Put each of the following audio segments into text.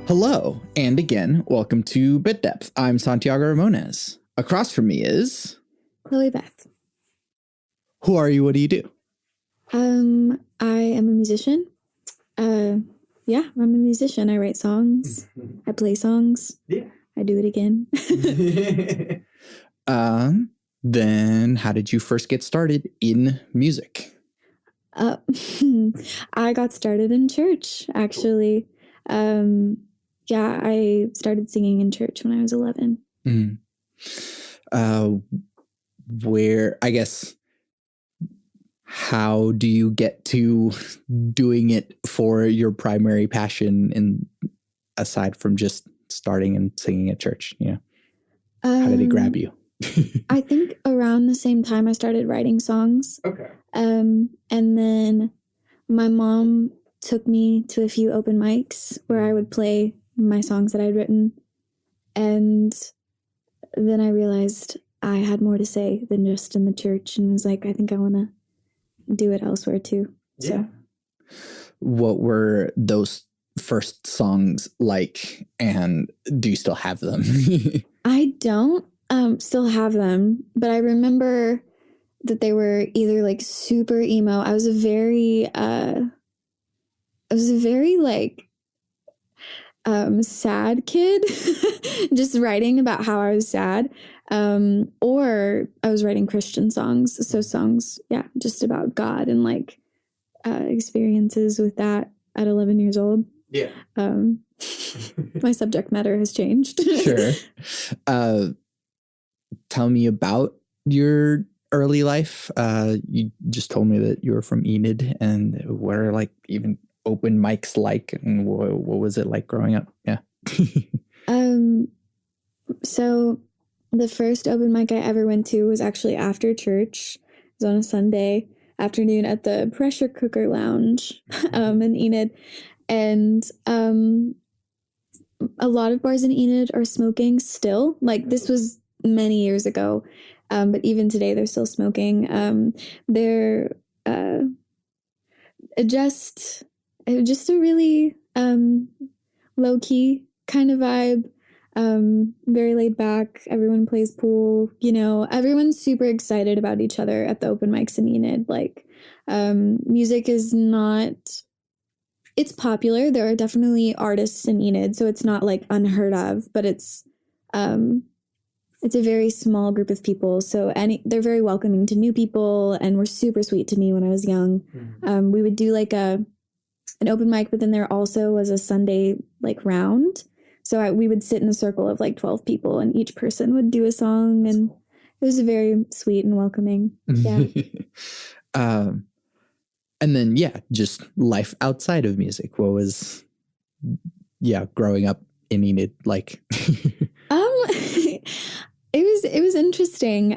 Hello, and again, welcome to Bit Depth. I'm Santiago Ramones. Across from me is... Chloe-Beth. Who are you? What do you do? I am a musician. I'm a musician. I write songs. I play songs. Yeah. I do it again. Then how did you first get started in music? I got started in church, actually. I started singing in church when I was 11. How do you get to doing it for your primary passion, aside from just starting and singing at church? How did it grab you? I think around the same time I started writing songs. Okay. And then my mom took me to a few open mics where I would play my songs that I'd written. And then I realized I had more to say than just in the church, and was like, I think I want to do it elsewhere too. Yeah. So, what were those first songs like, and do you still have them? I don't still have them, but I remember that they were either like super emo. I was a very sad kid, just writing about how I was sad. Or I was writing Christian songs. So songs, just about God and like experiences with that at 11 years old. Yeah. My subject matter has changed. Sure. Tell me about your early life. You just told me that you were from Enid, and what are like even open mics like, and what was it like growing up? Yeah. So the first open mic I ever went to was actually after church. It was on a Sunday afternoon at the Pressure Cooker Lounge in Enid. And a lot of bars in Enid are smoking still. Like, this was many years ago, but even today they're still smoking. They're just a really low-key kind of vibe. Very laid back. Everyone plays pool. Everyone's super excited about each other at the open mics in Enid. Like, music is not... It's popular. There are definitely artists in Enid, so it's not like unheard of, but it's a very small group of people. So they're very welcoming to new people, and were super sweet to me when I was young. Mm-hmm. We would do like an open mic, but then there also was a Sunday like round. So we would sit in a circle of like 12 people, and each person would do a song, and it was very sweet and welcoming. Yeah. And then, just life outside of music. What was, growing up in Enid like? It was interesting.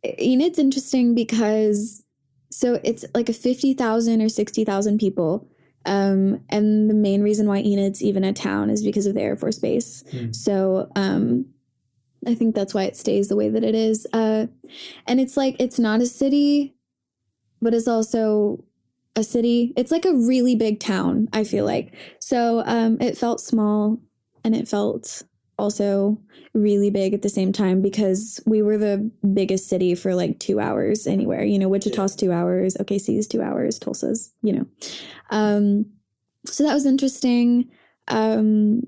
Enid's interesting because, so it's like a 50,000 or 60,000 people. And the main reason why Enid's even a town is because of the Air Force Base. So I think that's why it stays the way that it is. And it's like, it's not a city, but it's also a city. It's like a really big town, I feel like. So it felt small, and it felt also really big at the same time, because we were the biggest city for like 2 hours anywhere. Wichita's 2 hours, OKC's 2 hours, Tulsa's, So that was interesting. And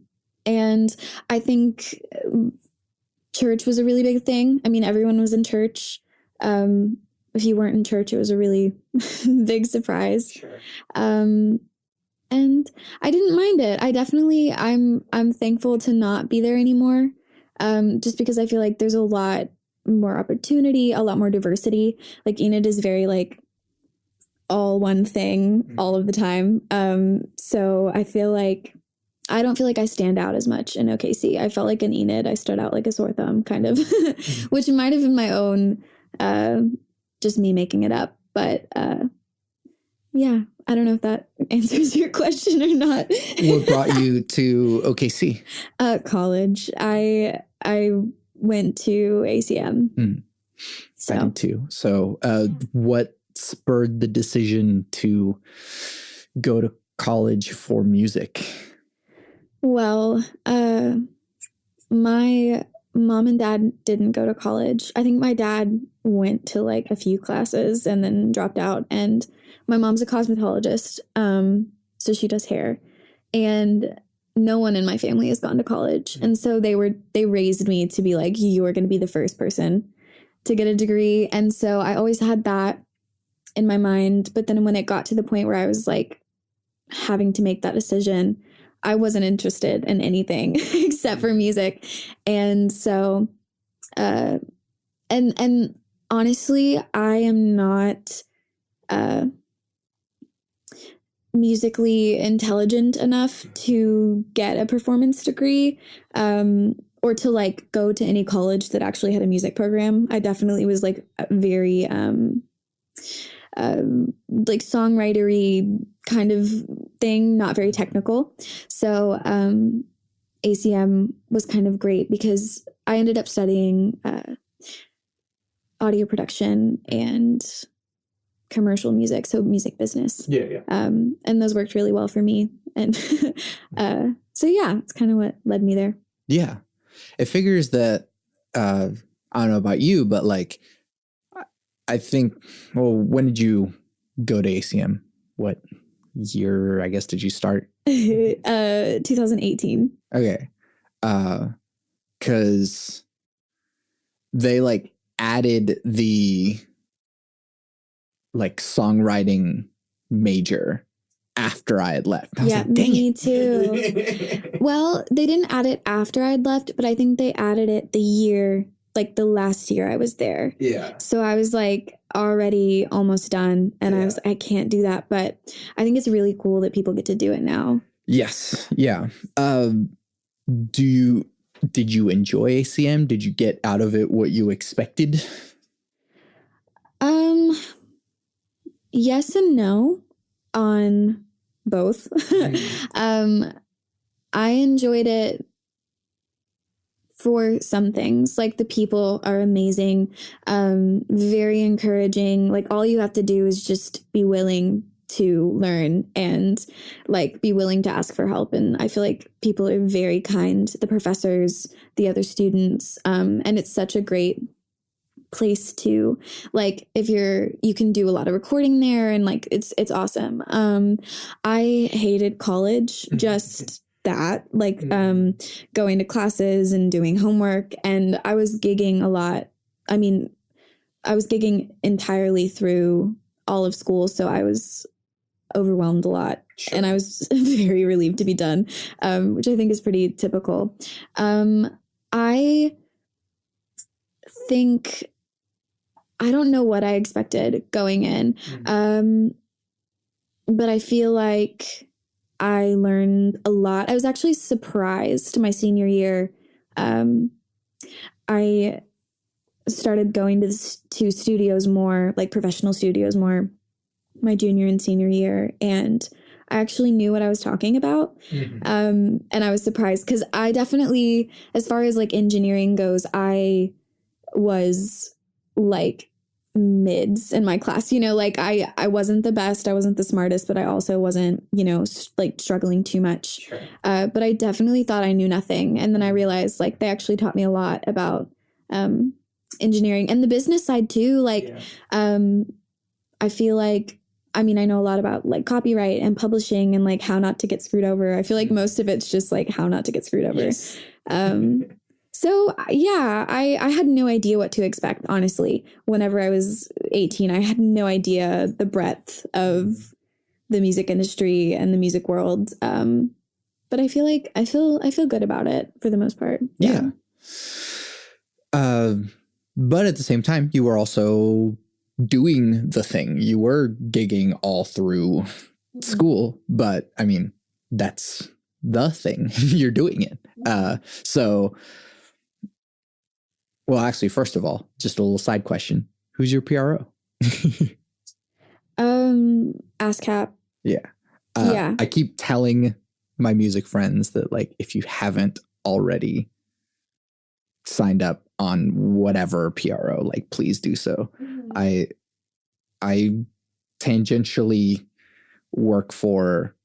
I think church was a really big thing. I mean, everyone was in church. If you weren't in church, it was a really big surprise. Sure. And I didn't mind it. I'm thankful to not be there anymore. Just because I feel like there's a lot more opportunity, a lot more diversity. Like, Enid is very like all one thing all of the time. So I don't feel like I stand out as much in OKC. I felt like in Enid, I stood out like a sore thumb, kind of, which might have been my own, just me making it up. But I don't know if that answers your question or not. What brought you to OKC? College. I went to ACM. I did too. So what spurred the decision to go to college for music? Well, my mom and dad didn't go to college. I think my dad went to like a few classes and then dropped out. And my mom's a cosmetologist, so she does hair. And no one in my family has gone to college. And so they raised me to be like, you are going to be the first person to get a degree. And so I always had that in my mind. But then when it got to the point where I was like having to make that decision, I wasn't interested in anything except for music. And so, and honestly, I am not, musically intelligent enough to get a performance degree, or to like go to any college that actually had a music program. I definitely was like very like songwritery kind of thing, not very technical. So ACM was kind of great because I ended up studying audio production and commercial music, so music business. Yeah. And those worked really well for me. And so yeah, it's kind of what led me there. Yeah. It figures that, I don't know about you, but like, I think, well, when did you go to ACM? What year, I guess, did you start? 2018. Okay. Because they like added the like songwriting major after I had left. I was like, dang me it. too. Well, they didn't add it after I'd left, but I think they added it the year, like the last year I was there. Yeah. So I was like already almost done, and I was, I can't do that. But I think it's really cool that people get to do it now. Yes. Yeah. Did you enjoy ACM? Did you get out of it what you expected? Yes and no on both. I enjoyed it for some things. Like the people are amazing, very encouraging. Like all you have to do is just be willing to learn and like be willing to ask for help. And I feel like people are very kind, the professors, the other students, and it's such a great place to like, if you can do a lot of recording there, and like it's awesome. I hated college, just that, like going to classes and doing homework, and I was gigging a lot. I mean, I was gigging entirely through all of school, so I was overwhelmed a lot. Sure. And I was very relieved to be done, which I think is pretty typical. I think, I don't know what I expected going in, but I feel like I learned a lot. I was actually surprised my senior year. I started going to studios more, like professional studios more, my junior and senior year, and I actually knew what I was talking about. And I was surprised because I definitely, as far as like engineering goes, I was like mids in my class, like I wasn't the best, I wasn't the smartest, but I also wasn't, like struggling too much. Sure. But I definitely thought I knew nothing. And then I realized like they actually taught me a lot about engineering and the business side too. Like, I feel like, I mean, I know a lot about like copyright and publishing and like how not to get screwed over. I feel like most of it's just like how not to get screwed over. Yes. So yeah, I had no idea what to expect, honestly. Whenever I was 18, I had no idea the breadth of the music industry and the music world. But I feel like I feel good about it for the most part. Yeah. But at the same time, you were also doing the thing. You were gigging all through school, but I mean, that's the thing. You're doing it. So, well, actually, first of all, just a little side question. Who's your PRO? ASCAP. Yeah. Yeah. I keep telling my music friends that like, if you haven't already signed up on whatever PRO, like please do so. I tangentially work for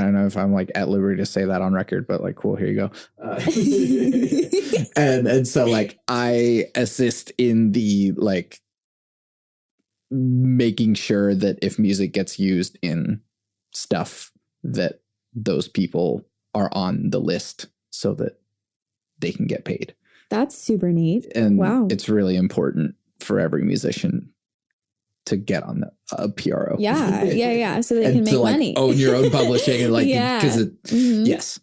don't know if I'm like at liberty to say that on record, but like, cool, here you go. And so like I assist in the like making sure that if music gets used in stuff, that those people are on the list so that they can get paid. That's super neat. And wow. It's really important for every musician to get on a PRO. Yeah. So they can make like money. Own your own publishing and like, because yes.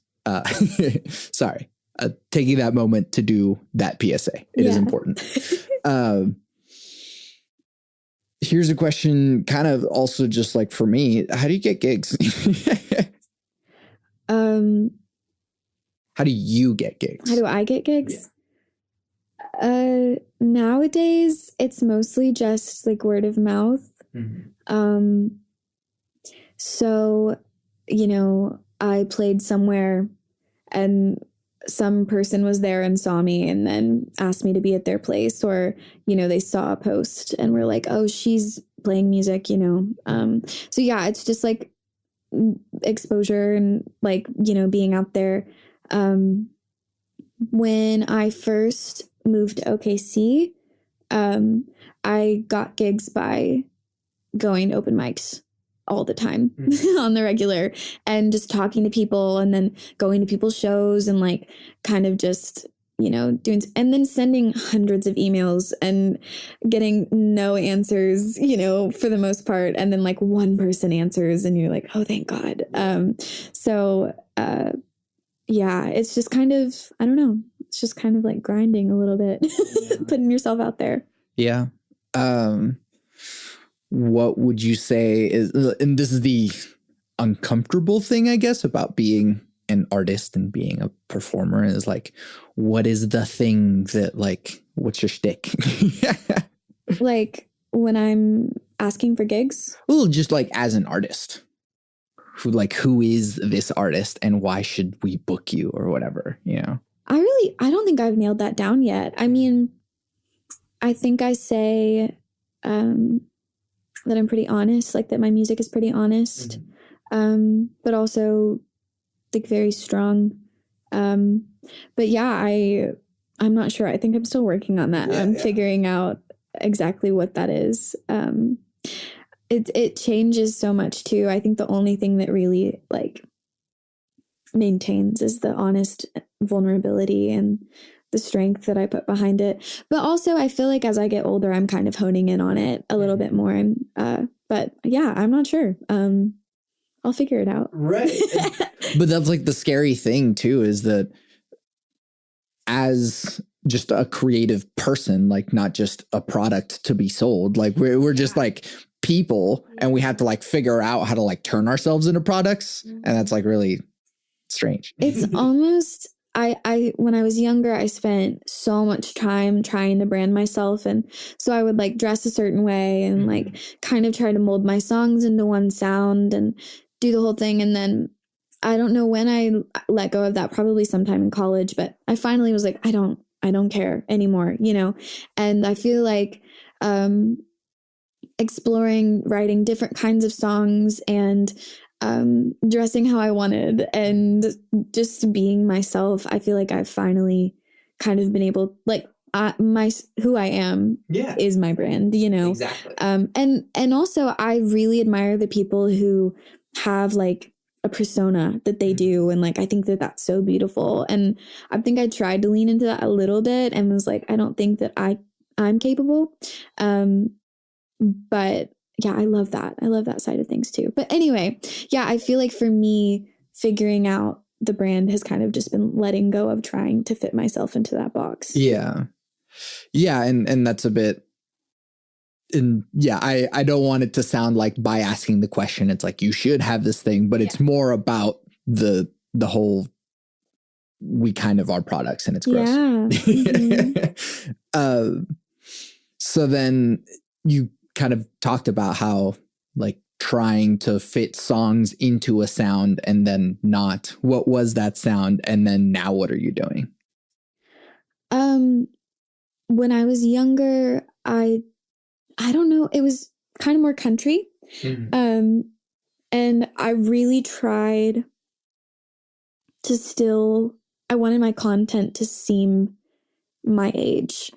Sorry. Taking that moment to do that PSA. It is important. Here's a question kind of also just like for me, how do you get gigs? How do you get gigs? How do I get gigs? Nowadays it's mostly just like word of mouth. So, you know, I played somewhere and some person was there and saw me and then asked me to be at their place, or, you know, they saw a post and were like, oh, she's playing music, you know? So yeah, it's just like exposure and like, you know, being out there. When I first moved to OKC, I got gigs by going to open mics all the time on the regular and just talking to people and then going to people's shows and like kind of just, you know, doing, and then sending hundreds of emails and getting no answers, you know, for the most part. And then like one person answers and you're like, oh, thank God. Yeah, it's just kind of, I don't know. It's just kind of like grinding a little bit, putting yourself out there. Yeah. What would you say is, and this is the uncomfortable thing, I guess, about being an artist and being a performer, is like, what is the thing that like, what's your shtick? Like when I'm asking for gigs? Well, just like as an artist, who is this artist and why should we book you or whatever, you know? I don't think I've nailed that down yet. I mean, I think I say, that I'm pretty honest, like that my music is pretty honest, but also like very strong. But yeah, I'm not sure. I think I'm still working on that. I'm figuring out exactly what that is. It changes so much too. I think the only thing that really like maintains is the honest vulnerability and the strength that I put behind it. But also I feel like as I get older, I'm kind of honing in on it a little bit more. And, but yeah, I'm not sure. I'll figure it out. Right. But that's like the scary thing too, is that as just a creative person, like not just a product to be sold, like we're just like people, and we have to like figure out how to like turn ourselves into products. And that's like really strange. It's almost, I when I was younger, I spent so much time trying to brand myself. And so I would like dress a certain way and like kind of try to mold my songs into one sound and do the whole thing. And then I don't know when I let go of that, probably sometime in college, but I finally was like, I don't care anymore, you know? And I feel like, exploring writing different kinds of songs and dressing how I wanted and just being myself. I feel like I've finally kind of been able, like, who I am is my brand, you know? Exactly. And also I really admire the people who have like a persona that they do. And like, I think that that's so beautiful. And I think I tried to lean into that a little bit and was like, I don't think that I'm capable. But yeah, I love that. I love that side of things too. But anyway, yeah, I feel like for me, figuring out the brand has kind of just been letting go of trying to fit myself into that box. Yeah. Yeah. And that's a bit, and yeah, I don't want it to sound like by asking the question, it's like, you should have this thing, but it's more about the whole, we kind of are products and it's gross. Yeah. So then you kind of talked about how like trying to fit songs into a sound and then not. What was that sound? And then now what are you doing? When I was younger, I don't know, it was kind of more country. And I really tried to still, I wanted my content to seem my age.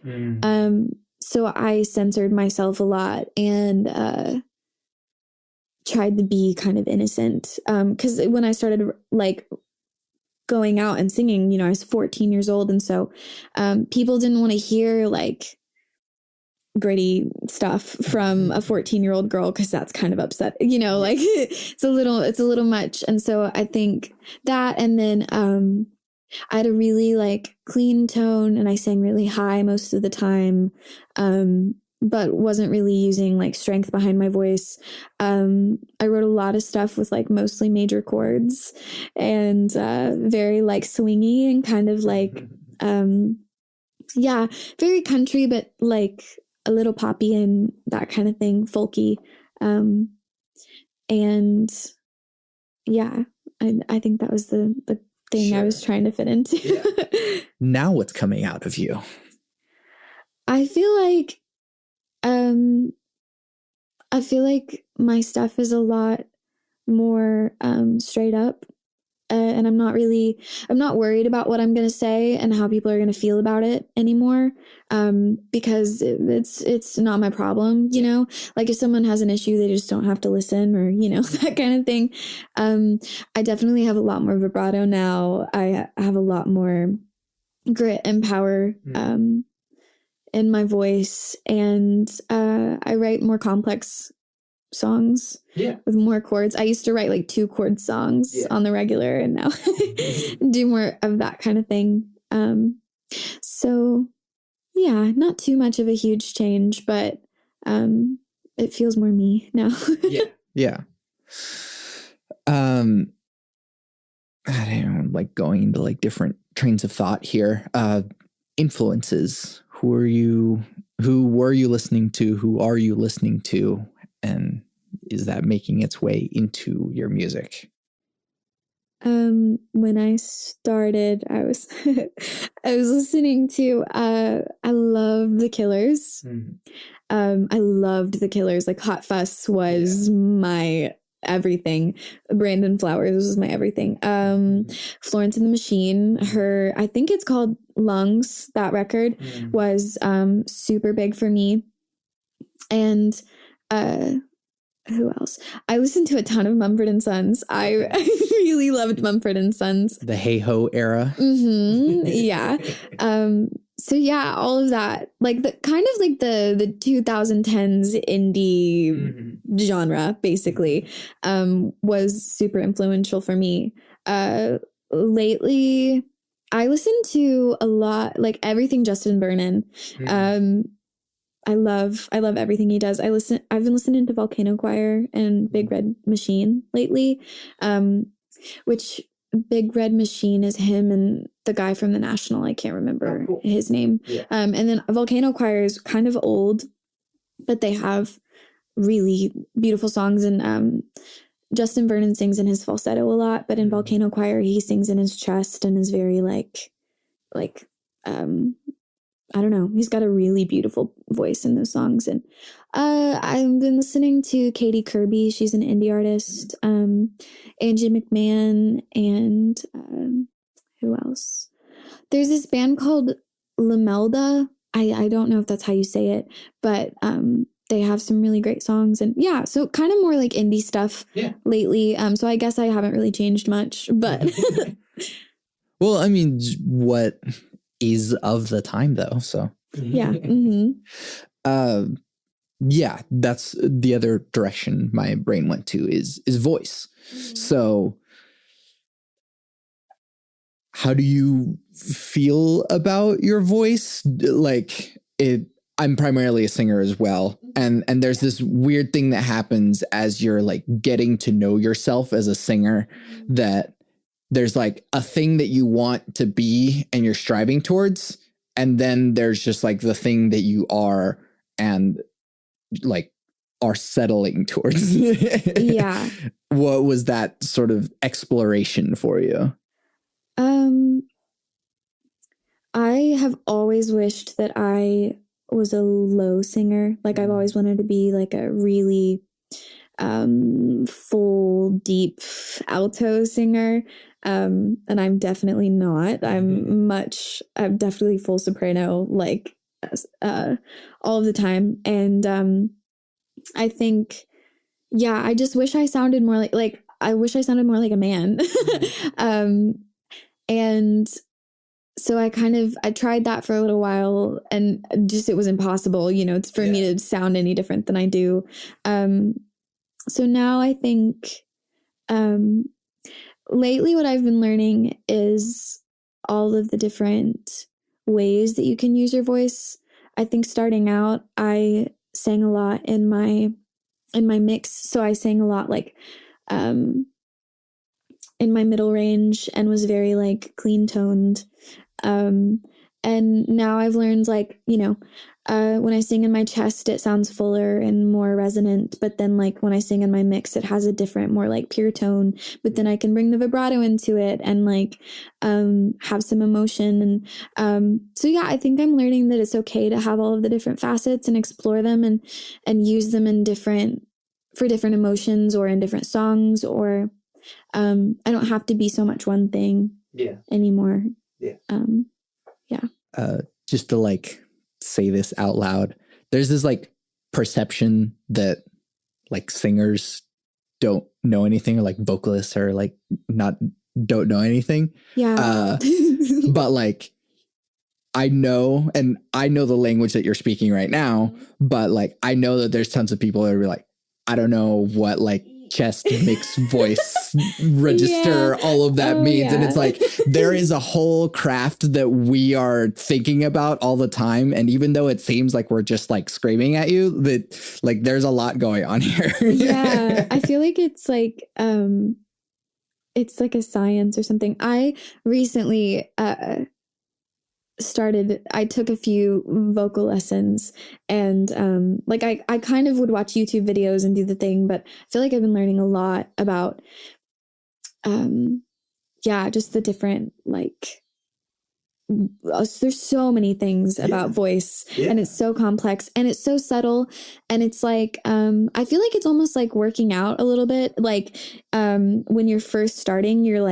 So I censored myself a lot and tried to be kind of innocent. Because when I started like going out and singing, you know, I was 14 years old. And so people didn't want to hear like gritty stuff from a 14-year-old girl, because that's kind of upset, you know, like it's a little much. And so I think that, and then I had a really like clean tone and I sang really high most of the time, but wasn't really using like strength behind my voice. I wrote a lot of stuff with like mostly major chords and very like swingy and kind of like very country, but like a little poppy and that kind of thing, folky. And yeah, I think that was the thing I was trying to fit into. Yeah. Now what's coming out of you? I feel like my stuff is a lot more straight up. And I'm not worried about what I'm going to say and how people are going to feel about it anymore. Because it's not my problem, you know, like if someone has an issue, they just don't have to listen, or, you know, that kind of thing. I definitely have a lot more vibrato now. I have a lot more grit and power, in my voice. And, I write more complex songs with more chords. I used to write like 2-chord songs on the regular, and now do more of that kind of thing. So yeah, not too much of a huge change, but it feels more me now. Yeah. I don't know, like going into like different trains of thought here. Influences. Who were you listening to? Who are you listening to? And is that making its way into your music? When I started, I was I was listening to I love the Killers. I loved the Killers. Like Hot Fuss was my everything. Brandon Flowers was my everything. Florence and the Machine, I think it's called Lungs, that record was super big for me. And who else? I listened to a ton of Mumford and Sons. I really loved Mumford and Sons. The Hey Ho era. Yeah. So yeah, all of that, like the kind of like the 2010s indie genre, basically, was super influential for me. Lately, I listen to a lot, like everything Justin Vernon. I love everything he does. I've been listening to Volcano Choir and Big Red Machine lately, which Big Red Machine is him and the guy from The National. I can't remember his name. And then Volcano Choir is kind of old, but they have really beautiful songs. And Justin Vernon sings in his falsetto a lot, but in Volcano Choir, he sings in his chest and is very like I don't know. He's got a really beautiful voice in those songs. And I've been listening to Katie Kirby. She's an indie artist. Angie McMahon, and who else? There's this band called Lamelda. I don't know if that's how you say it, but they have some really great songs. And yeah, so kind of more like indie stuff lately. So I guess I haven't really changed much, but well, I mean, what is of the time though, so yeah. Yeah, that's the other direction my brain went to is voice. So how do you feel about your voice? Like I'm primarily a singer as well, and there's this weird thing that happens as you're like getting to know yourself as a singer, that there's like a thing that you want to be and you're striving towards. And then there's just like the thing that you are and like are settling towards. Yeah. What was that sort of exploration for you? I have always wished that I was a low singer. Like I've always wanted to be like a really full, deep alto singer. And I'm definitely not. I'm definitely full soprano, like all of the time. And I think, yeah, I just wish I sounded more I wish I sounded more like a man. And so I tried that for a little while, and just it was impossible, for me to sound any different than I do. So now I think lately what I've been learning is all of the different ways that you can use your voice. I think starting out, I sang a lot in my mix. So I sang a lot in my middle range and was very clean toned. And now I've learned when I sing in my chest, it sounds fuller and more resonant. But then when I sing in my mix, it has a different, more pure tone. But then I can bring the vibrato into it and have some emotion. And so yeah, I think I'm learning that it's okay to have all of the different facets and explore them and use them for different emotions or in different songs, or I don't have to be so much one thing anymore. Just to say this out loud, there's this perception that singers don't know anything, or vocalists are don't know anything. Yeah. But I know the language that you're speaking right now, but I know that there's tons of people that are I don't know what chest mix voice register all of that means. And it's there is a whole craft that we are thinking about all the time, and even though it seems like we're just screaming at you, that there's a lot going on here. Yeah, I feel like it's a science or something. I recently I took a few vocal lessons, and I kind of would watch YouTube videos and do the thing, but I feel like I've been learning a lot about just the different there's so many things about voice, and it's so complex and it's so subtle, and it's I feel like it's almost like working out a little bit. When you're first starting, you're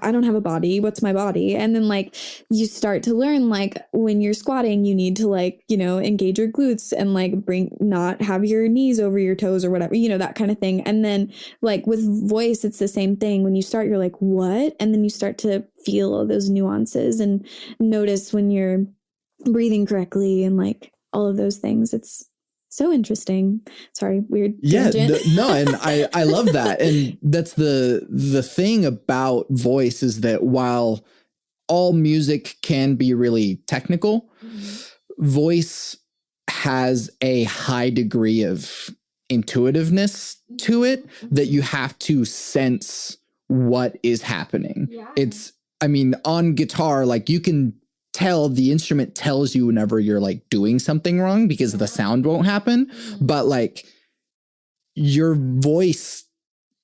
I don't have a body. What's my body? And then you start to learn when you're squatting, you need to engage your glutes and not have your knees over your toes or whatever, that kind of thing. And then with voice, it's the same thing. When you start, you're what? And then you start to feel all those nuances and notice when you're breathing correctly and all of those things. It's so interesting. Sorry, weird tangent. No, and I love that. And that's the thing about voice, is that while all music can be really technical, voice has a high degree of intuitiveness to it, that you have to sense what is happening. It's, on guitar, you can tell, the instrument tells you whenever you're doing something wrong, because the sound won't happen. But your voice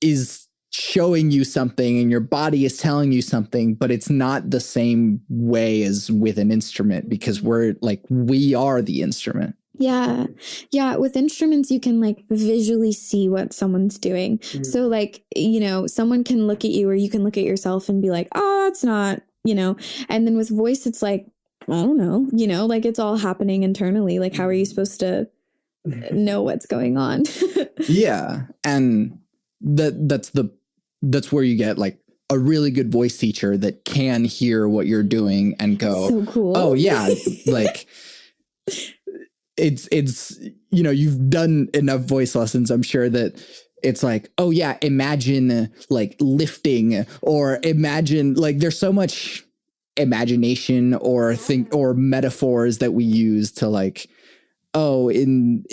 is showing you something and your body is telling you something, but it's not the same way as with an instrument, because we are the instrument. Yeah. Yeah. With instruments, you can visually see what someone's doing. So someone can look at you, or you can look at yourself and be oh, that's not, and then with voice, it's I don't know, it's all happening internally. How are you supposed to know what's going on? Yeah. And that's where you get a really good voice teacher that can hear what you're doing and go, so cool. Oh yeah. It's you've done enough voice lessons, I'm sure, that it's oh yeah, imagine lifting, or imagine there's so much imagination or or metaphors that we use to in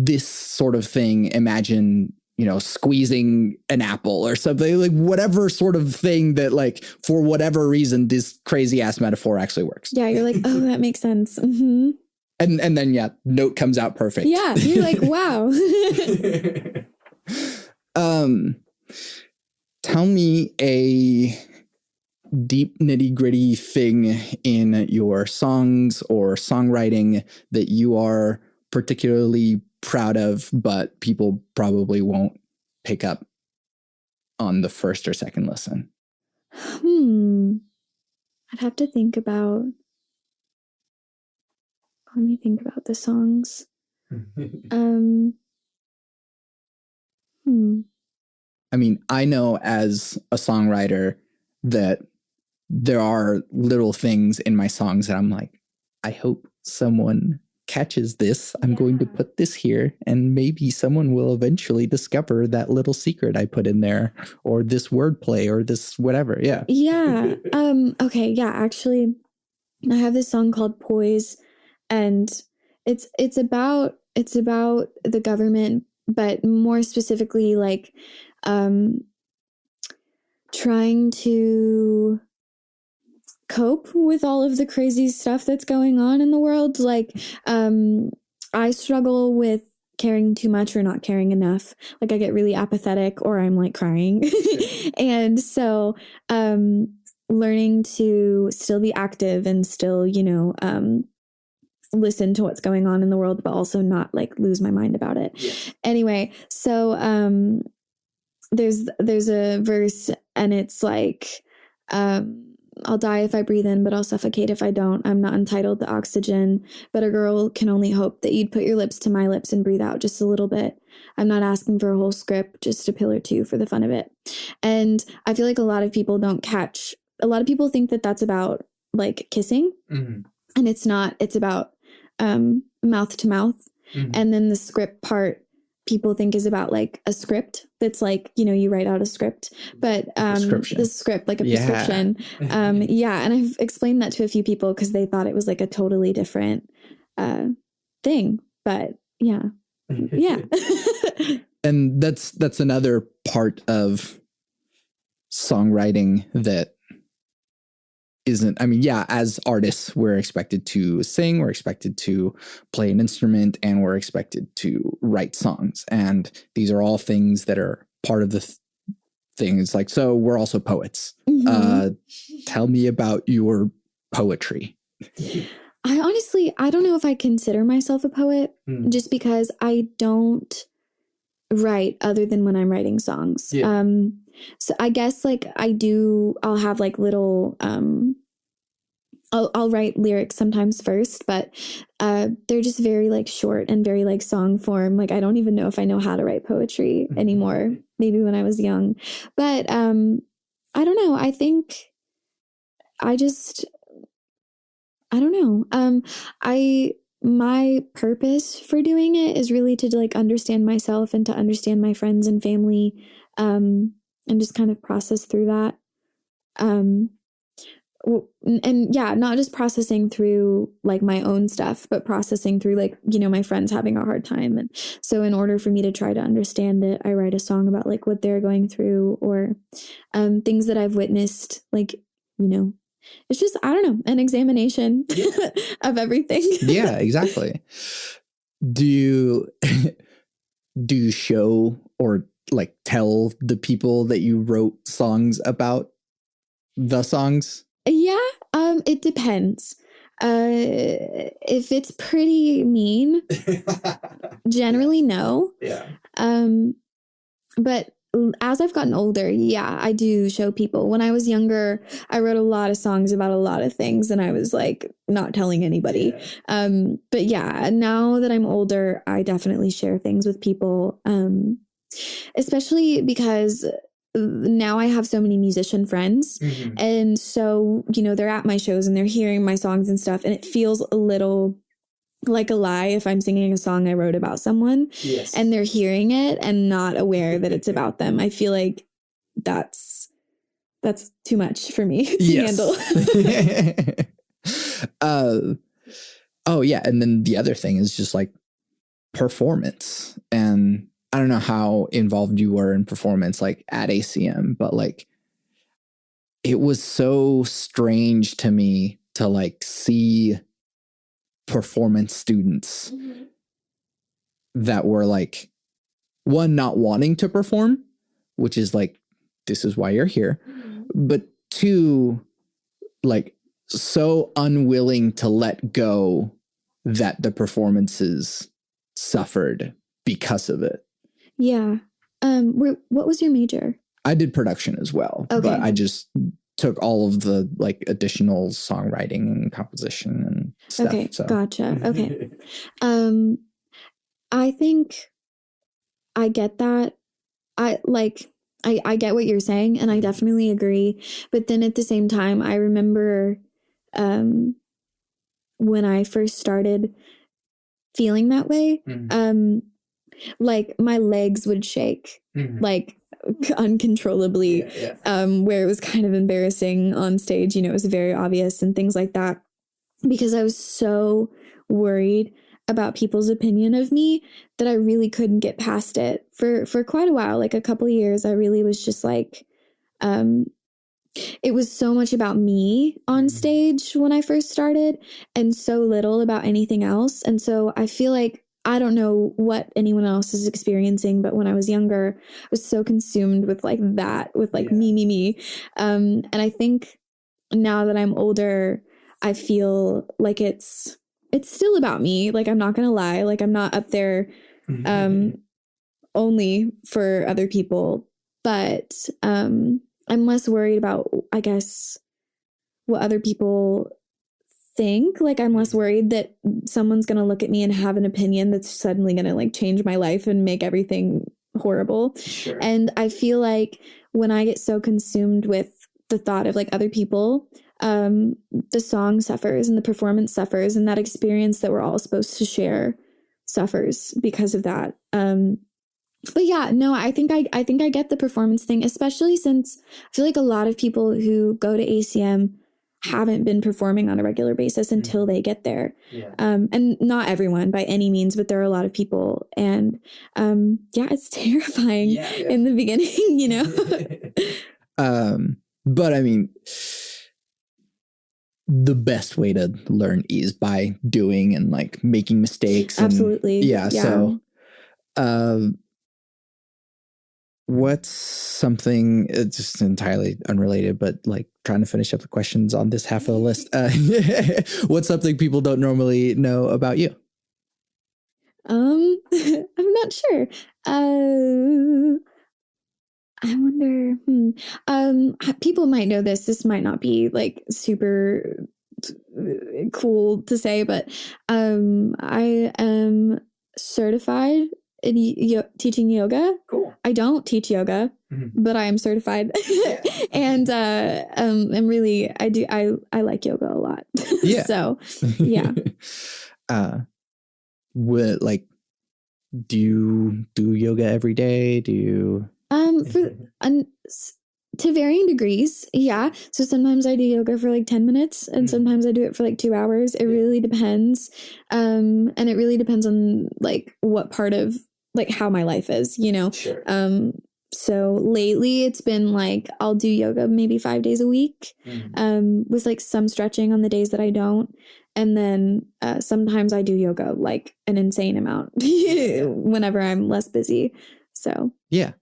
this sort of thing, imagine squeezing an apple or something, whatever sort of thing that for whatever reason this crazy ass metaphor actually works. Yeah, you're oh, that makes sense. Mm-hmm. And then note comes out perfect. Yeah, you're wow. Tell me a deep nitty gritty thing in your songs or songwriting that you are particularly proud of, but people probably won't pick up on the first or second listen. I'd have to think about. Let me think about the songs. I mean, I know as a songwriter that there are little things in my songs that I'm like, I hope someone catches this. I'm going to put this here, and maybe someone will eventually discover that little secret I put in there, or this wordplay, or this whatever. Yeah. Yeah. Okay. Yeah. Actually, I have this song called Poise, and it's about the government, but more specifically, like, trying to cope with all of the crazy stuff that's going on in the world. Like, I struggle with caring too much or not caring enough. Like, I get really apathetic or I'm like crying. And so, learning to still be active and still, listen to what's going on in the world, but also not like lose my mind about it. Yeah. Anyway, so there's a verse and it's like, I'll die if I breathe in, but I'll suffocate if I don't. I'm not entitled to oxygen, but a girl can only hope that you'd put your lips to my lips and breathe out just a little bit. I'm not asking for a whole script, just a pill or two for the fun of it. And I feel like a lot of people don't catch. A lot of people think that that's about like kissing, and it's not. It's about mouth to mouth, and then the script part people think is about like a script that's like, you write out a script, but the script, like a prescription. Yeah. And I've explained that to a few people because they thought it was like a totally different thing. But yeah. Yeah. And that's another part of songwriting that isn't, I mean, yeah, as artists, we're expected to sing, we're expected to play an instrument, and we're expected to write songs. And these are all things that are part of the things. Like, so we're also poets. Tell me about your poetry. I don't know if I consider myself a poet, just because I don't write other than when I'm writing songs. Yeah. So I guess like I'll have like little, I'll write lyrics sometimes first, but they're just very like short and very like song form. Like, I don't even know if I know how to write poetry anymore. Maybe when I was young, but I don't know. I think I don't know. My purpose for doing it is really to like understand myself and to understand my friends and family, and just kind of process through that. And yeah, not just processing through like my own stuff, but processing through like, my friends having a hard time. And so in order for me to try to understand it, I write a song about like what they're going through, or things that I've witnessed, like, it's just, I don't know, an examination of everything. Yeah, exactly. Do you show or like tell the people that you wrote songs about the songs? Yeah, it depends. If it's pretty mean, generally no. Yeah. But as I've gotten older, yeah, I do show people. When I was younger, I wrote a lot of songs about a lot of things, and I was like not telling anybody. Yeah. But yeah, now that I'm older, I definitely share things with people, especially because now I have so many musician friends. And so, they're at my shows and they're hearing my songs and stuff, and it feels a little like a lie if I'm singing a song I wrote about someone, yes, and they're hearing it and not aware that it's about them. I feel like that's too much for me to handle. Oh yeah. And then the other thing is just like performance. And I don't know how involved you were in performance, like at ACM, but like, it was so strange to me to like see performance students that were like, one, not wanting to perform, which is like, this is why you're here, but two, like so unwilling to let go that the performances suffered because of it. Yeah. What was your major? I did production as well, okay, but I just took all of the like additional songwriting and composition and stuff. Okay, So gotcha. Okay. I think I get that. I get what you're saying, and I definitely agree. But then at the same time, I remember when I first started feeling that way, like my legs would shake, like uncontrollably, where it was kind of embarrassing on stage. You know, it was very obvious and things like that, because I was so worried about people's opinion of me that I really couldn't get past it for quite a while, like a couple of years. I really was just like, it was so much about me on stage when I first started and so little about anything else. And so I feel like, I don't know what anyone else is experiencing, but when I was younger, I was so consumed with like that, with like me. And I think now that I'm older, I feel like it's still about me. Like, I'm not going to lie. Like, I'm not up there only for other people, but I'm less worried about, I guess, what other people think. Like, I'm less worried that someone's going to look at me and have an opinion that's suddenly going to like change my life and make everything horrible. Sure. And I feel like when I get so consumed with the thought of like other people, the song suffers and the performance suffers, and that experience that we're all supposed to share suffers because of that. But yeah, no, I think I get the performance thing, especially since I feel like a lot of people who go to ACM haven't been performing on a regular basis until they get there. And not everyone by any means, but there are a lot of people. And it's terrifying in the beginning, you know? But I mean, the best way to learn is by doing and like making mistakes. Absolutely. So what's something, it's just entirely unrelated, but like trying to finish up the questions on this half of the list. What's something people don't normally know about you? I'm not sure. I wonder, people might know this. This might not be like super cool to say, but I am certified in teaching yoga. Cool. I don't teach yoga, but I am certified. And I'm really, I like yoga a lot. So yeah. Like, do you do yoga every day? Do you to varying degrees, yeah. So sometimes I do yoga for like 10 minutes and sometimes I do it for like 2 hours. It really depends. And it really depends on like what part of like how my life is, you know? Sure. So lately it's been like I'll do yoga maybe 5 days a week, with like some stretching on the days that I don't. And then sometimes I do yoga like an insane amount whenever I'm less busy. So yeah.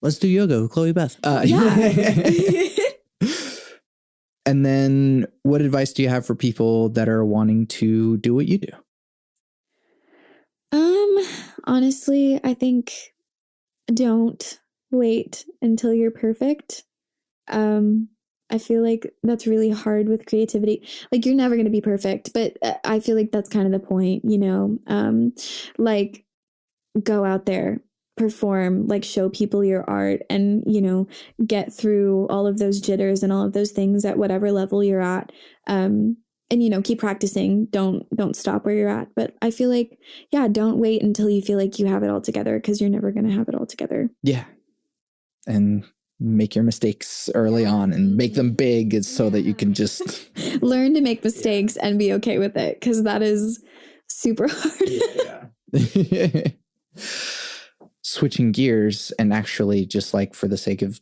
Let's do yoga with Chloe-Beth. And then what advice do you have for people that are wanting to do what you do? Honestly, I think don't wait until you're perfect. I feel like that's really hard with creativity. Like, you're never going to be perfect, but I feel like that's kind of the point, you know? Like, go out there, perform, like show people your art, and, you know, get through all of those jitters and all of those things at whatever level you're at. And, you know, keep practicing. Don't stop where you're at. But I feel like, yeah, don't wait until you feel like you have it all together, because you're never going to have it all together. Yeah. And make your mistakes early on and make them big so that you can just learn to make mistakes and be okay with it, because that is super hard. Switching gears and actually just like for the sake of,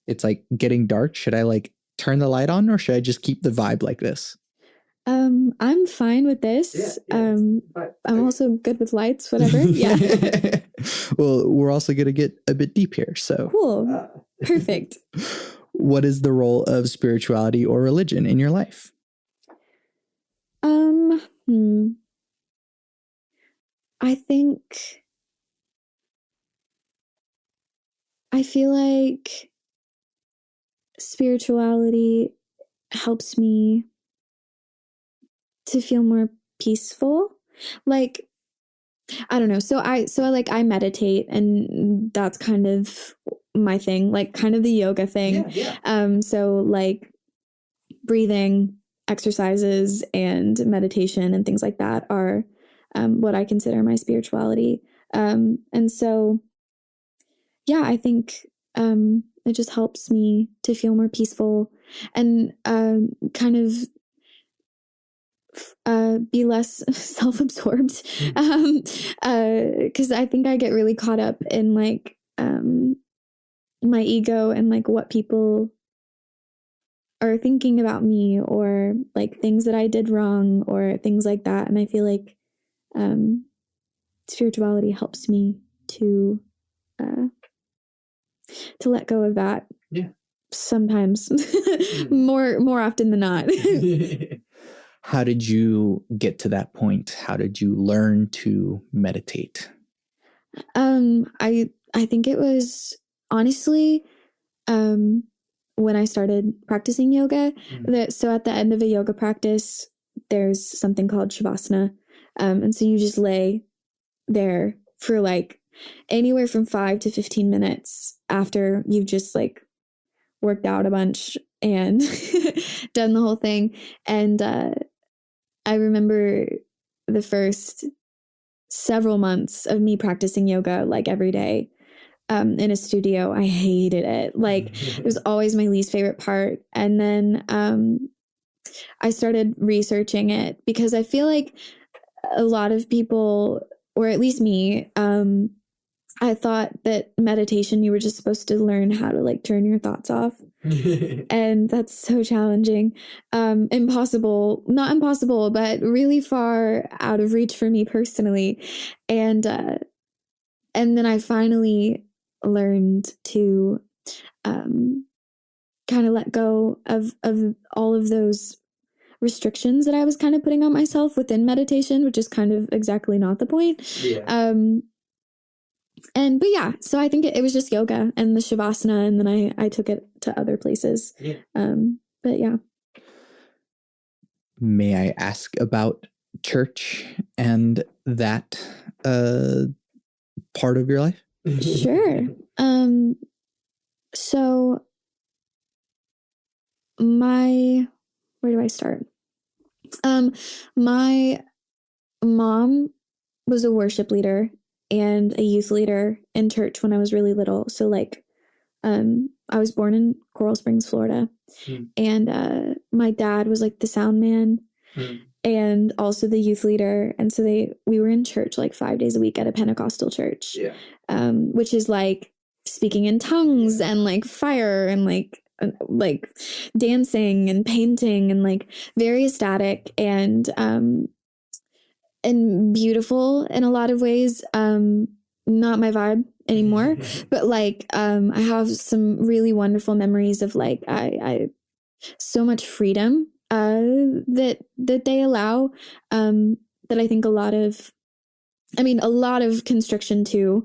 it's like getting dark. Should I like turn the light on or should I just keep the vibe like this? I'm fine with this. I'm also good with lights, whatever. Yeah. Well, we're also going to get a bit deep here. So cool. Perfect. What is the role of spirituality or religion in your life? I feel like spirituality helps me to feel more peaceful. Like, I don't know. I meditate, and that's kind of my thing, like kind of the yoga thing. So like breathing exercises and meditation and things like that are what I consider my spirituality. And so, yeah, I think it just helps me to feel more peaceful and kind of be less self-absorbed. Because I think I get really caught up in like my ego and like what people are thinking about me, or like things that I did wrong or things like that. And I feel like spirituality helps me to let go of that. Yeah. Sometimes more often than not. How did you get to that point? How did you learn to meditate? I think it was honestly when I started practicing yoga. So at the end of a yoga practice, there's something called shavasana. And so you just lay there for like anywhere from 5 to 15 minutes after you've just like worked out a bunch and done the whole thing. And I remember the first several months of me practicing yoga like every day in a studio. I hated it. Like it was always my least favorite part. And then I started researching it because I feel like a lot of people, or at least me, I thought that meditation, you were just supposed to learn how to like turn your thoughts off. And that's so challenging. Not impossible, but really far out of reach for me personally. And then I finally learned to kind of let go of all of those restrictions that I was kind of putting on myself within meditation, which is kind of exactly not the point. But yeah, so I think it was just yoga and the shavasana, and then I took it to other places. But yeah. May I ask about church and that part of your life? Sure. So where do I start? My mom was a worship leader and a youth leader in church when I was really little. So like, I was born in Coral Springs, Florida, and my dad was like the sound man and also the youth leader. And so we were in church like 5 days a week at a Pentecostal church, which is like speaking in tongues and like fire and like dancing and painting and like very ecstatic and beautiful in a lot of ways. Not my vibe anymore, but like I have some really wonderful memories of like I so much freedom that they allow, that I think a lot of constriction too,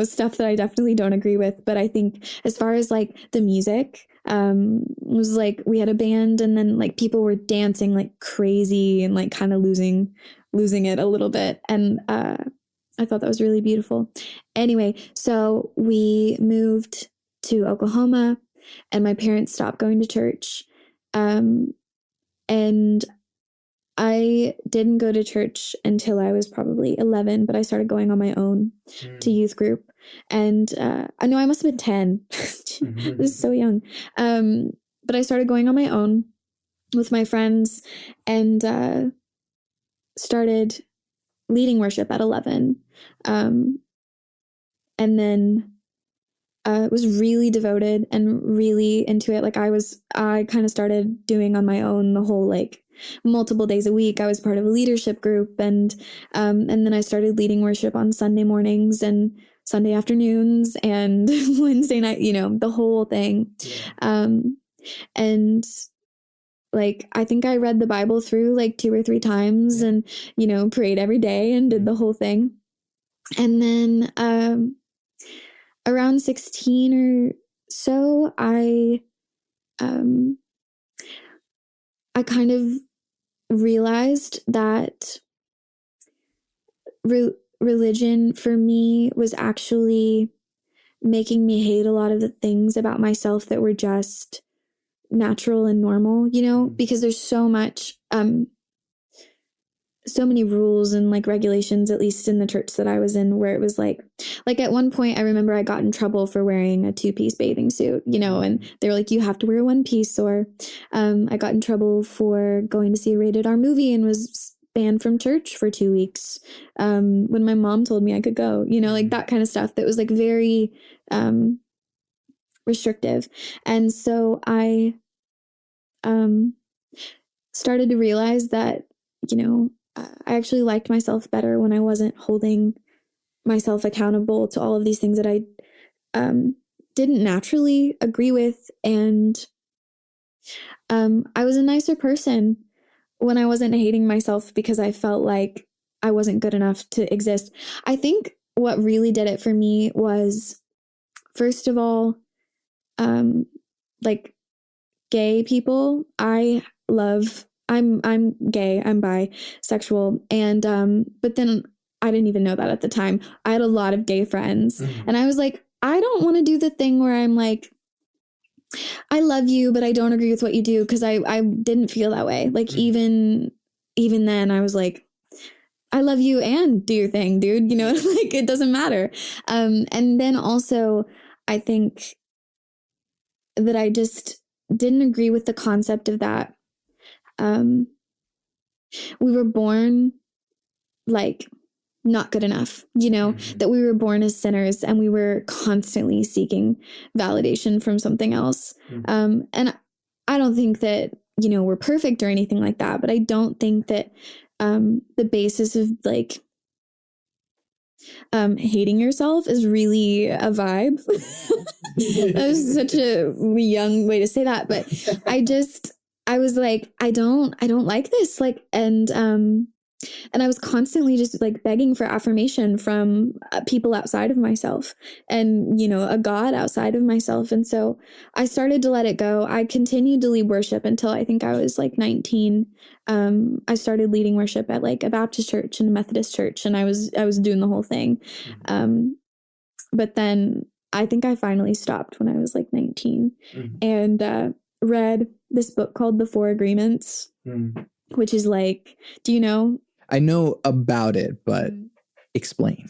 stuff that I definitely don't agree with. But I think as far as like the music, was like we had a band and then like people were dancing like crazy and like kind of losing it a little bit. And I thought that was really beautiful. Anyway, so we moved to Oklahoma and my parents stopped going to church. And I didn't go to church until I was probably 11, but I started going on my own to youth group. And I know I must have been 10. This is so young. But I started going on my own with my friends and started leading worship at 11. And then was really devoted and really into it. Like I kind of started doing on my own the whole like multiple days a week. I was part of a leadership group, and then I started leading worship on Sunday mornings and Sunday afternoons and Wednesday night, the whole thing. And like, I think I read the Bible through like 2 or 3 times and, prayed every day and did the whole thing. And then, around 16 or so, I I kind of realized that religion for me was actually making me hate a lot of the things about myself that were just natural and normal, you know, because there's so much, so many rules and like regulations, at least in the church that I was in, where it was like at one point I remember I got in trouble for wearing a 2-piece bathing suit, you know, and they were like, you have to wear 1 piece. Or I got in trouble for going to see a rated R movie and was banned from church for 2 weeks when my mom told me I could go, you know, like that kind of stuff that was like very restrictive. And so I started to realize that, you know, I actually liked myself better when I wasn't holding myself accountable to all of these things that I didn't naturally agree with. And I was a nicer person when I wasn't hating myself because I felt like I wasn't good enough to exist. I think what really did it for me was, first of all, like gay people. I'm gay, I'm bisexual, and but then I didn't even know that at the time. I had a lot of gay friends, and I was like, I don't want to do the thing where I'm like, I love you, but I don't agree with what you do, because I didn't feel that way. Like even then, I was like, I love you and do your thing, dude. You know, like it doesn't matter. And then also, I think that I just didn't agree with the concept of that. We were born like not good enough, you know, that we were born as sinners and we were constantly seeking validation from something else. And I don't think that, you know, we're perfect or anything like that, but I don't think that the basis of like hating yourself is really a vibe. That was such a young way to say that, but I was like, I don't like this. Like, and I was constantly just like begging for affirmation from people outside of myself and, you know, a God outside of myself. And so I started to let it go. I continued to lead worship until I think I was like 19. I started leading worship at like a Baptist church and a Methodist church, and I was doing the whole thing. But then I think I finally stopped when I was like 19 and read this book called The Four Agreements, which is like, do you know? I know about it, but explain.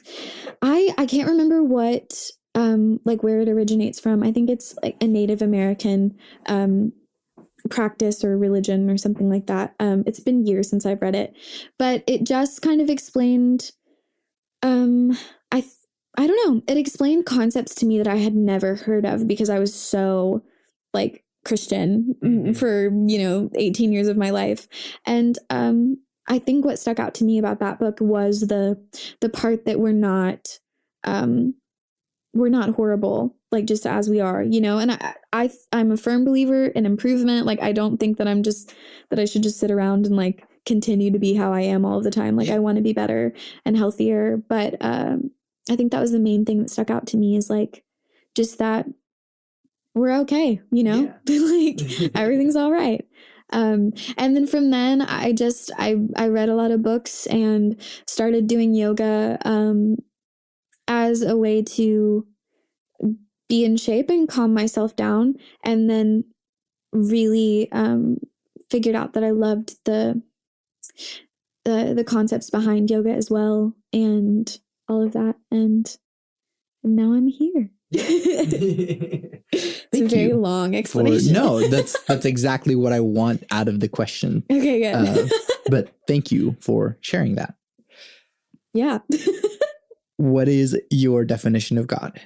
I can't remember what like where it originates from. I think it's like a Native American practice or religion or something like that. It's been years since I've read it, but it just kind of explained I don't know. It explained concepts to me that I had never heard of because I was so like Christian for, you know, 18 years of my life. And I think what stuck out to me about that book was the part that we're not horrible, like just as we are, you know. And I'm a firm believer in improvement. Like I don't think that I should just sit around and like continue to be how I am all of the time. Like I want to be better and healthier. But I think that was the main thing that stuck out to me, is like just that we're okay, you know, like everything's all right. And then from then I read a lot of books and started doing yoga as a way to be in shape and calm myself down. And then really figured out that I loved the concepts behind yoga as well, and all of that. And now I'm here. It's a very long explanation. No, that's exactly what I want out of the question. Okay, good. But thank you for sharing that. Yeah. What is your definition of God?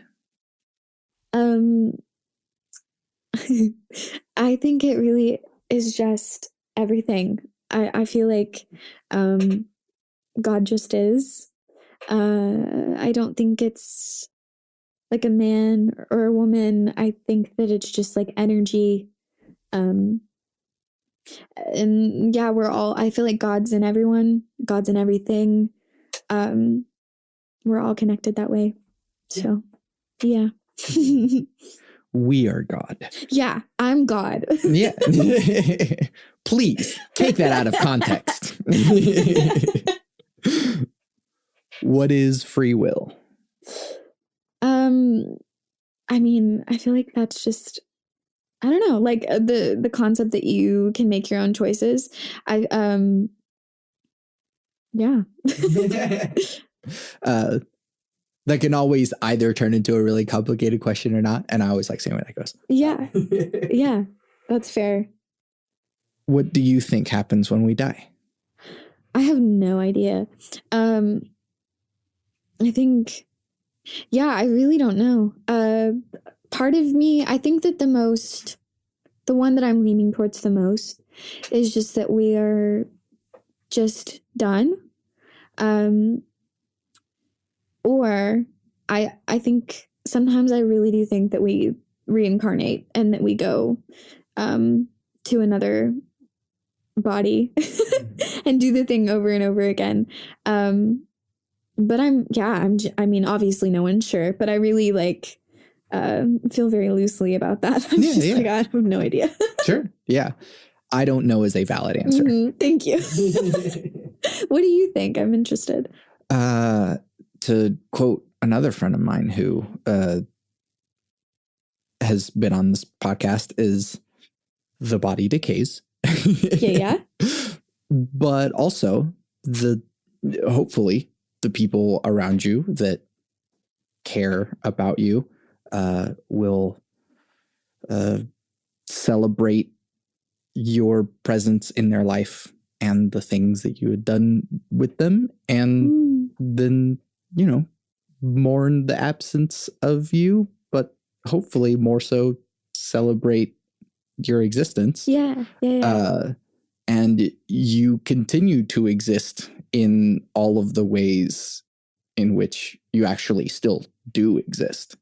I think it really is just everything. I feel like God just is. I don't think it's like a man or a woman. I think that it's just like energy. And yeah, I feel like God's in everyone. God's in everything. We're all connected that way. So, yeah. we are God. Yeah, I'm God. Yeah. Please take that out of context. What is free will? I mean, I feel like that's just, I don't know, like the concept that you can make your own choices. Yeah. That can always either turn into a really complicated question or not. And I always like seeing where that goes. Yeah. Yeah, that's fair. What do you think happens when we die? I have no idea. I think, yeah, I really don't know. Part of me, I think that the one that I'm leaning towards the most is just that we are just done. Or I think sometimes I really do think that we reincarnate and that we go to another body and do the thing over and over again. But I mean, obviously no one's sure, but I really like feel very loosely about that. I'm like, I have no idea. Sure. Yeah. I don't know is a valid answer. Mm-hmm. Thank you. What do you think? I'm interested. To quote another friend of mine who has been on this podcast, is the body decays. Yeah. But also hopefully the people around you that care about you will celebrate your presence in their life and the things that you had done with them, and then, you know, mourn the absence of you, but hopefully more so celebrate your existence. Yeah. And you continue to exist in all of the ways in which you actually still do exist.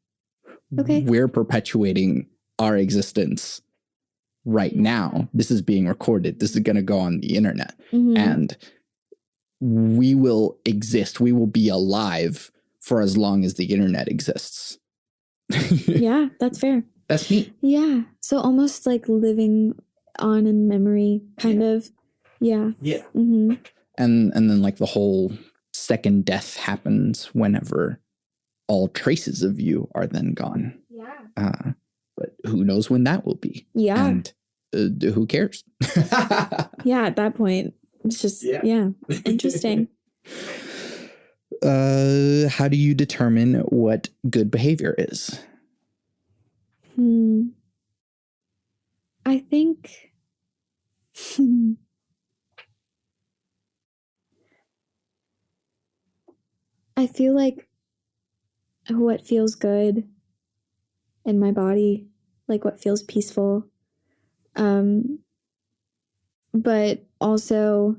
Okay. We're perpetuating our existence right now. This is being recorded. This is going to go on the internet. Mm-hmm. And we will exist. We will be alive for as long as the internet exists. Yeah, that's fair. That's neat. Yeah. So almost like living on in memory, kind of. Yeah. Yeah. Mm-hmm. And then like the whole second death happens whenever all traces of you are then gone. Yeah. But who knows when that will be? Yeah. And who cares? Yeah, at that point, it's just, yeah interesting. How do you determine what good behavior is? I think I feel like what feels good in my body, like what feels peaceful, but also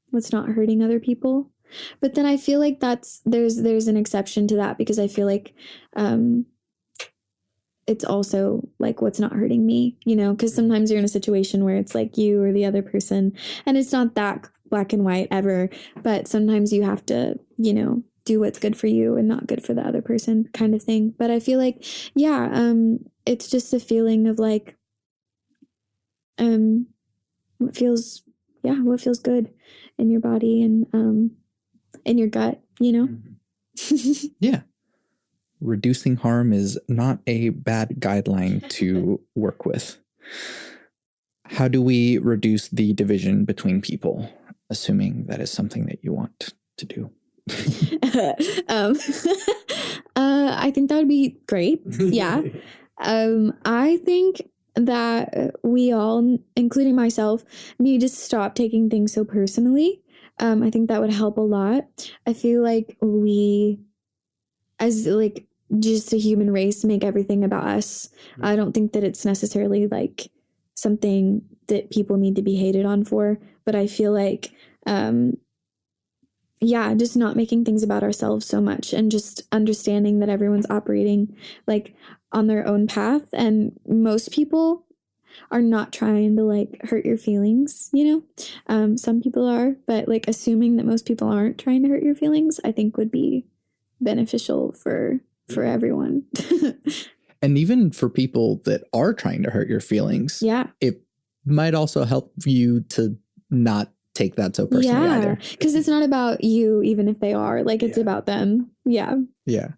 what's not hurting other people. But then I feel like there's an exception to that, because I feel like it's also like what's not hurting me, you know, because sometimes you're in a situation where it's like you or the other person, and it's not that black and white ever, but sometimes you have to, you know, do what's good for you and not good for the other person, kind of thing. But I feel like, it's just a feeling of like, what feels good in your body and in your gut, you know? Yeah. Reducing harm is not a bad guideline to work with. How do we reduce the division between people, assuming that is something that you want to do? I think that would be great. Yeah. I think that we all, including myself, need to stop taking things so personally. I think that would help a lot. I feel like we, as like just a human race, make everything about us. I don't think that it's necessarily like something that people need to be hated on for, but I feel like just not making things about ourselves so much, and just understanding that everyone's operating like on their own path, and most people are not trying to like hurt your feelings, you know. Some people are, but assuming that most people aren't trying to hurt your feelings, I think would be beneficial for for everyone. And even for people that are trying to hurt your feelings, Yeah. it might also help you to not take that so personally either. Because it's not about you, even if they are. Like, it's about them. Yeah. Yeah.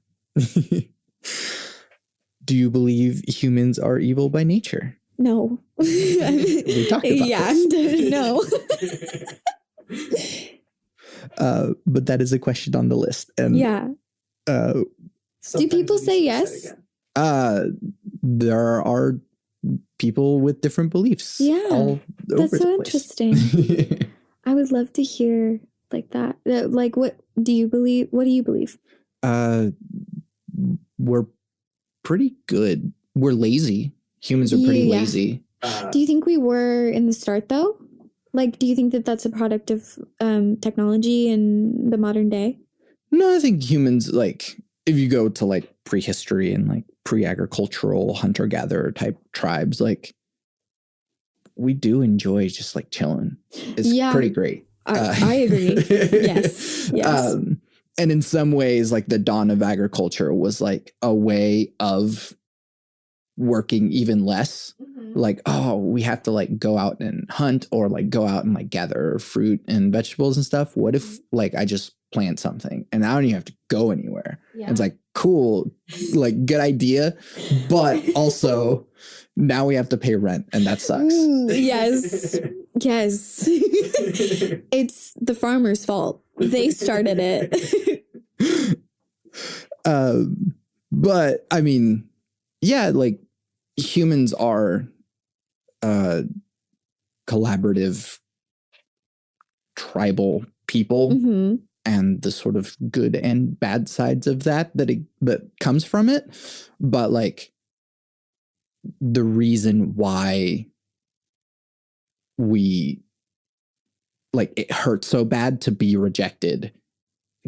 Do you believe humans are evil by nature? No. We talked about this. No. But that is a question on the list. And do people say yes? There are people with different beliefs. Yeah. That's so interesting. I would love to hear like that. Like, what do you believe? What do you believe? We're pretty good. We're lazy. Humans are pretty lazy. Do you think we were in the start though? Like, do you think that that's a product of technology in the modern day? No, I think humans, like, if you go to like prehistory and like pre-agricultural hunter-gatherer type tribes, like, we do enjoy just like chilling. It's pretty great. I agree. Yes. And in some ways, like the dawn of agriculture was like a way of working even less. Like, oh, we have to like go out and hunt or like go out and like gather fruit and vegetables and stuff. What if like I just plant something and I don't even have to go anywhere? It's like, cool, like good idea. But also now we have to pay rent and that sucks. Yes. It's the farmer's fault. They started it. But I mean, yeah, like humans are collaborative tribal people, and the sort of good and bad sides of that comes from it. But like the reason why we like it hurts so bad to be rejected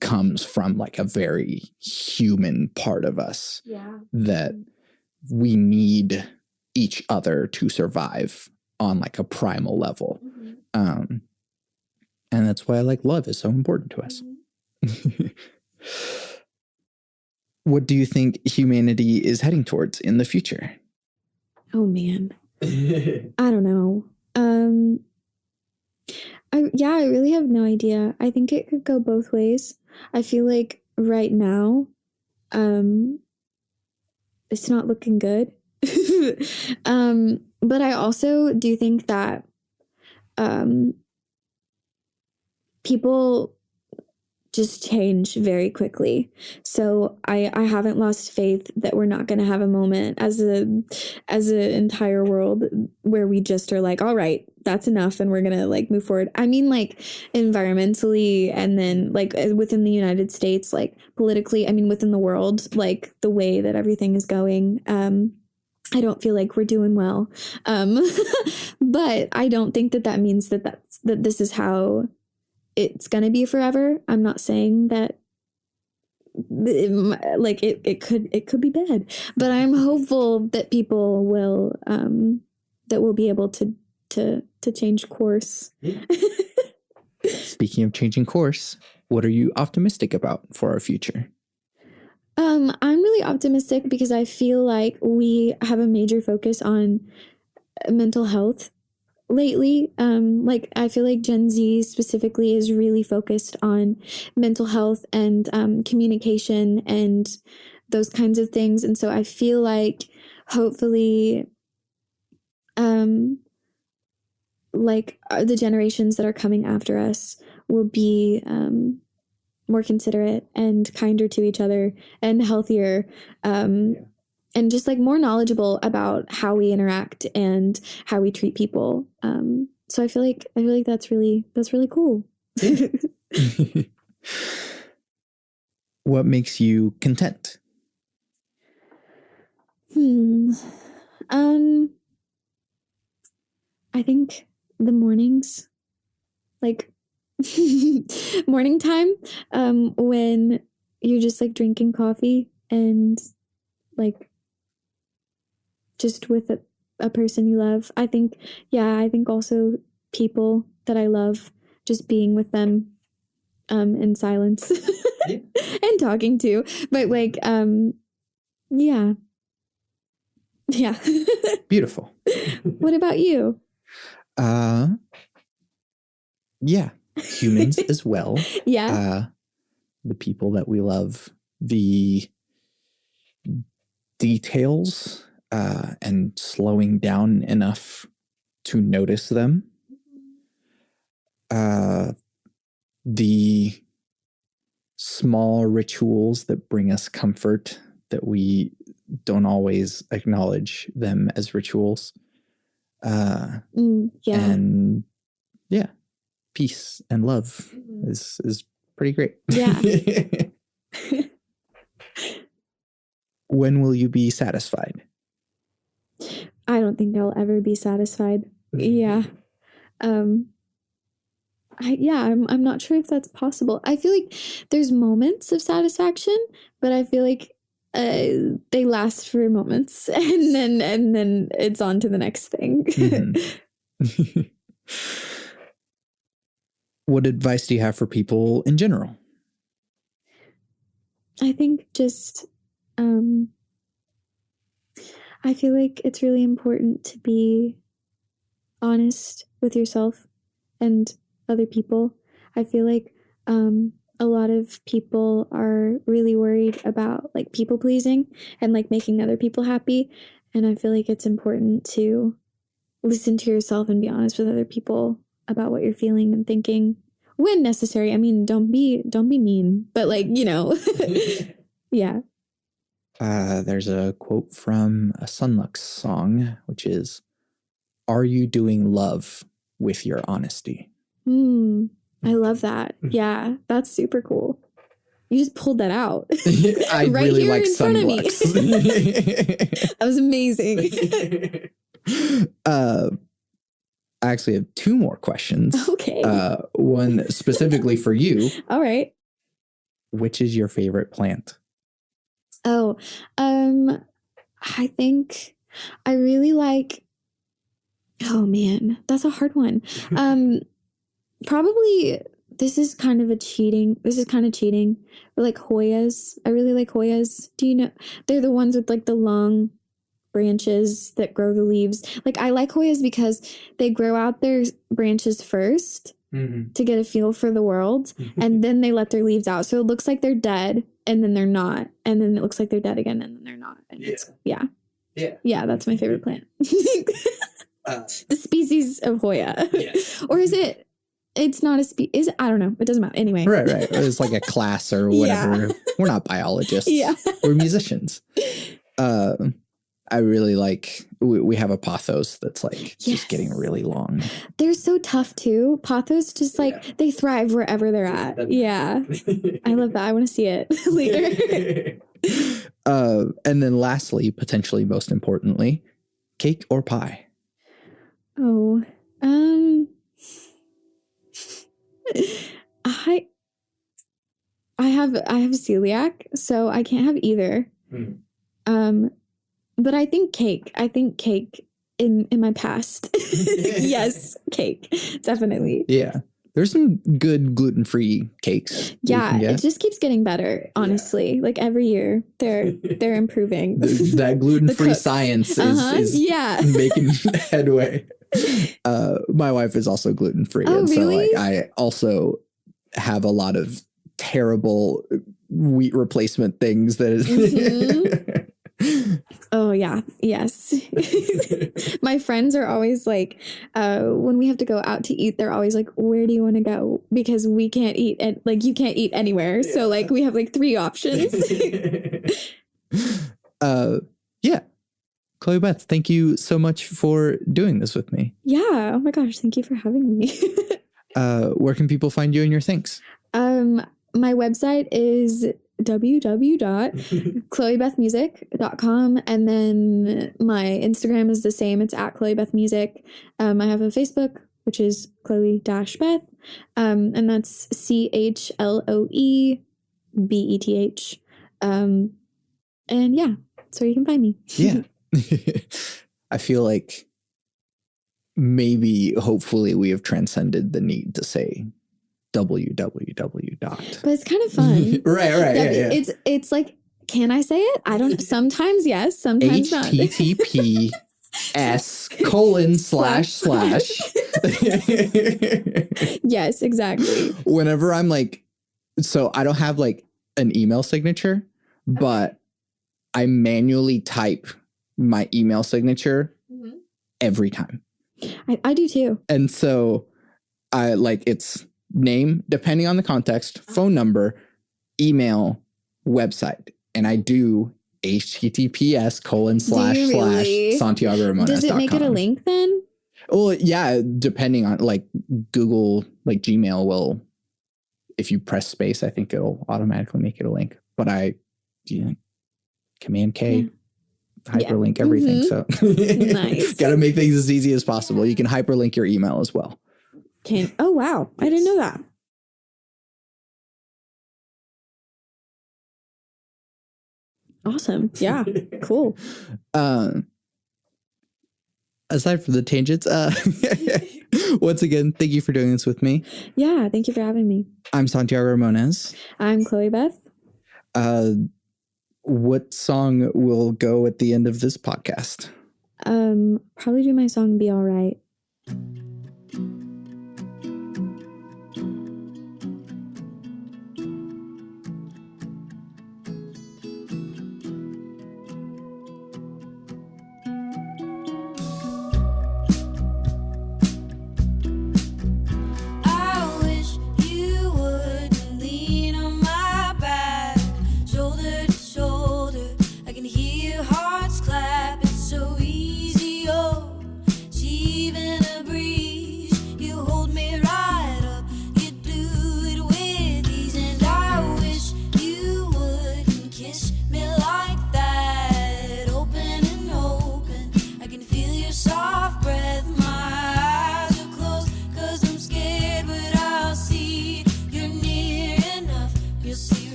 comes from like a very human part of us that we need each other to survive on like a primal level. And that's why like love is so important to us. What do you think humanity is heading towards in the future? Oh man. I don't know. I really have no idea. I think it could go both ways. I feel like right now, it's not looking good. But I also do think that people just change very quickly. So I haven't lost faith that we're not going to have a moment as an entire world where we just are like, all right, that's enough. And we're going to like move forward. I mean, like environmentally, and then like within the United States, like politically, I mean, within the world, like the way that everything is going. I don't feel like we're doing well. But I don't think that means that this is how it's going to be forever. I'm not saying that it could be bad, but I'm hopeful that people will be able to change course. Speaking of changing course, what are you optimistic about for our future? I'm really optimistic because I feel like we have a major focus on mental health lately. Like I feel like Gen Z specifically is really focused on mental health and communication and those kinds of things. And so I feel like hopefully the generations that are coming after us will be more considerate and kinder to each other and healthier, and just like more knowledgeable about how we interact and how we treat people. So I feel like that's really cool. What makes you content? I think the mornings, like morning time, when you're just like drinking coffee and like just with a person you love. I think also people that I love, just being with them in silence and talking to. But like Yeah. Yeah. Beautiful. What about you? Yeah. Humans as well. Yeah. The people that we love, the details, and slowing down enough to notice them. The small rituals that bring us comfort, that we don't always acknowledge them as rituals. Yeah. And yeah, peace and love is pretty great. Yeah. When will you be satisfied? I don't think I'll ever be satisfied. Yeah. I'm not sure if that's possible. I feel like there's moments of satisfaction, but I feel like they last for moments, and then it's on to the next thing. Mm-hmm. What advice do you have for people in general? I think just I feel like it's really important to be honest with yourself and other people. I feel like a lot of people are really worried about like people pleasing and like making other people happy. And I feel like it's important to listen to yourself and be honest with other people about what you're feeling and thinking when necessary. I mean, don't be mean, but like, you know, yeah. There's a quote from a Sunlux song, which is, "Are you doing love with your honesty?" I love that. Yeah, that's super cool. You just pulled that out. I right really here like in front of me. Sunlux. That was amazing. I actually have two more questions. Okay. One specifically for you. All right. Which is your favorite plant? Oh, I think I really like, oh man, that's a hard one. Probably this is kind of cheating, but like Hoyas. I really like Hoyas. Do you know, they're the ones with like the long branches that grow the leaves. Like I like Hoyas because they grow out their branches first to get a feel for the world, and then they let their leaves out. So it looks like they're dead, and then they're not, and then it looks like they're dead again, and then they're not. And yeah, that's my favorite plant. The species of Hoya. Or is it? It's not a species. I don't know. It doesn't matter. Anyway. Right. It's like a class or whatever. Yeah. We're not biologists. Yeah. We're musicians. I really like, we have a pothos that's like just getting really long. They're so tough too. Pothos just like, they thrive wherever they're at. Yeah. I love that. I want to see it later. And then lastly, potentially most importantly, cake or pie? Oh, I have celiac, so I can't have either. But I think cake. In my past. Yes, cake. Definitely. Yeah. There's some good gluten-free cakes. Yeah, it just keeps getting better, honestly. Like every year they're improving. That gluten-free science is making headway. My wife is also gluten-free. Oh, and so really? like I also have a lot of terrible wheat replacement things that is Oh yeah, yes. My friends are always like, when we have to go out to eat, they're always like, "Where do you want to go?" Because we can't eat, and like you can't eat anywhere. Yeah. So like we have like 3 options. Yeah. Chloe-Beth, thank you so much for doing this with me. Yeah. Oh my gosh, thank you for having me. Where can people find you and your things? My website is www.chloebethmusic.com, and then my Instagram is the same. It's at Chloe-Beth-Music. I have a Facebook, which is Chloe-Beth, and that's CHLOEBETH. And yeah, that's where you can find me. Yeah. I feel like hopefully we have transcended the need to say www. But it's kind of fun. Right. Yeah. It's like Can I say it? I don't. Sometimes yes, sometimes not. HTTPS:// Yes, exactly. Whenever I'm like, so I don't have like an email signature, but I manually type my email signature every time. I do too. And so I like it's name, depending on the context, phone number, email, website. And I do HTTPS:// Does it make it a link then? Well, yeah, depending on like Google, like Gmail will, if you press space, I think it'll automatically make it a link. But Command K, hyperlink everything. So nice. Got to make things as easy as possible. You can hyperlink your email as well. Oh, wow. I didn't know that. Awesome. Yeah. Cool. Aside from the tangents, once again, thank you for doing this with me. Yeah. Thank you for having me. I'm Santiago Ramones. I'm Chloe-Beth. What song will go at the end of this podcast? Probably do my song Be All Right.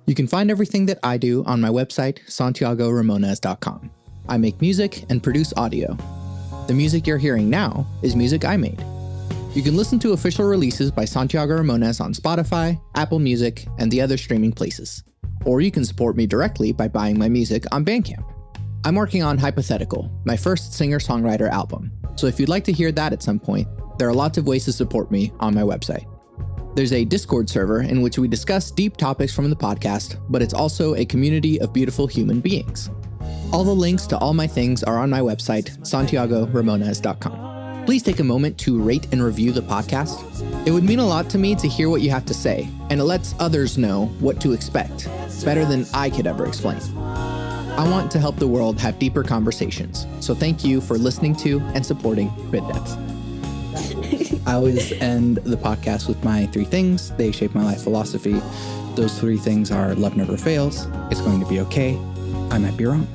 You can find everything that I do on my website, santiagoramones.com. I make music and produce audio. The music you're hearing now is music I made. You can listen to official releases by Santiago Ramones on Spotify, Apple Music, and the other streaming places. Or you can support me directly by buying my music on Bandcamp. I'm working on Hypothetical, my first singer-songwriter album, so if you'd like to hear that at some point, there are lots of ways to support me on my website. There's a Discord server in which we discuss deep topics from the podcast, but it's also a community of beautiful human beings. All the links to all my things are on my website, santiagoramones.com. Please take a moment to rate and review the podcast. It would mean a lot to me to hear what you have to say, and it lets others know what to expect. It's better than I could ever explain. I want to help the world have deeper conversations. So thank you for listening to and supporting Bit Depth. I always end the podcast with my 3 things. They shape my life philosophy. Those 3 things are: love never fails, it's going to be okay, I might be wrong.